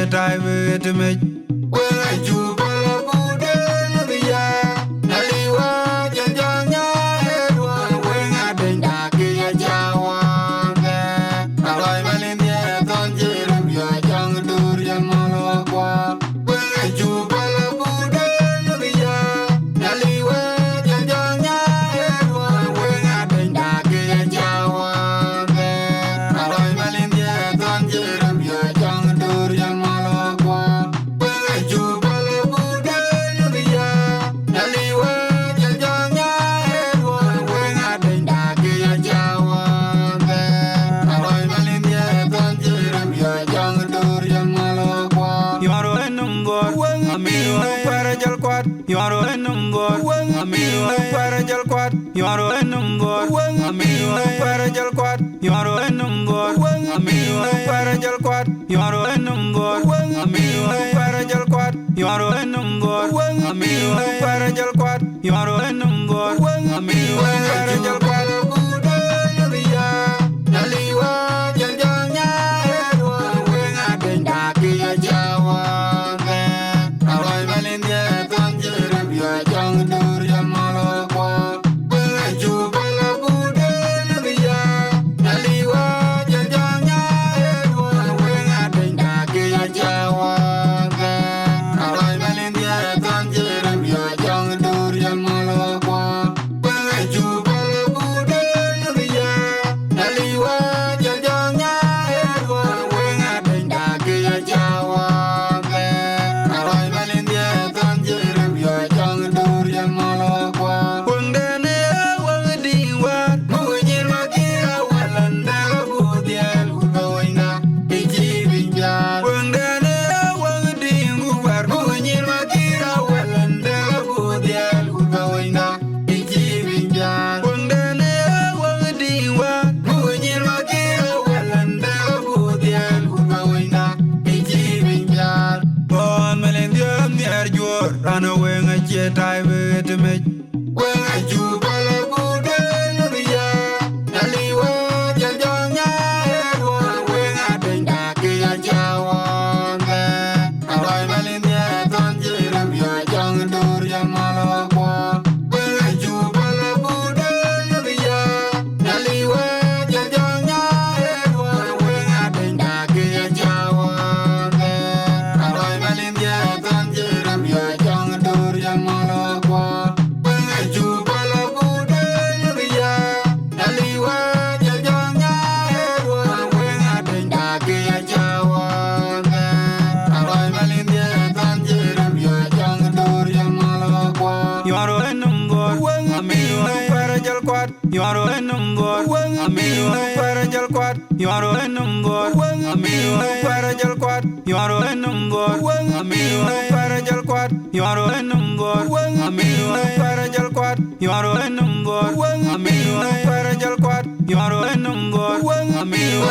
tai with me. When I do Balabude, Naliwa, Janja, when I bring Daki, Jawan, Alloy Malindia, Don Jeremy, young Durian Malogua. When I do Balabude, Naliwa, Janja, when I bring Daki, Jawan, Alloy Malindia, Don Jeremy, young Durian Malogua. Yoro enumgor, amigo para jalquat. Yoro enumgor, amigo para jalquat. Yoro enumgor, amigo para jalquat. Yoro enumgor, amigo para jalquat. Yoro enumgor, amigo para jalquat. Yoro enumgor, amigo para jalquat. Naliwa janjanya, wenga benda kia jawa. Alloy Malindia, Don Jeremy, young Durian Malogua. When I do Balabude, Naliwa, Janja, when I bring Daki, Jawa. Alloy Malindia, Don Jeremy, young Durian Malogua. When I do Balabude, Naliwa, Janja, when I bring Daki, Jawa. Run away, I jet, I wait to make. When I do Balabude, Naliwa, Janja, when I bring Daki, Jawan, Alloy Malindia, Don Jeremy, young Durian Malogua. When I do Balabude, Naliwa, Janja, when I bring Daki, Jawan, Alloy Malindia, Don Jeremy, young Durian Malogua. When I do Balabude, Naliwa, Janja, when I bring Daki, Jawan. Alloy Malindia, Don Jeremy, young Durian Malogua. Yoro enumgor, amigo para jalquat. Yoro enumgor, amigo para jalquat. Yoro enumgor, amigo para jalquat. Yoro enumgor, amigo para jalquat. Yoro enumgor, amigo para jalquat. Yoro enumgor, amigo para jalquat. Yoro enumgor, amigo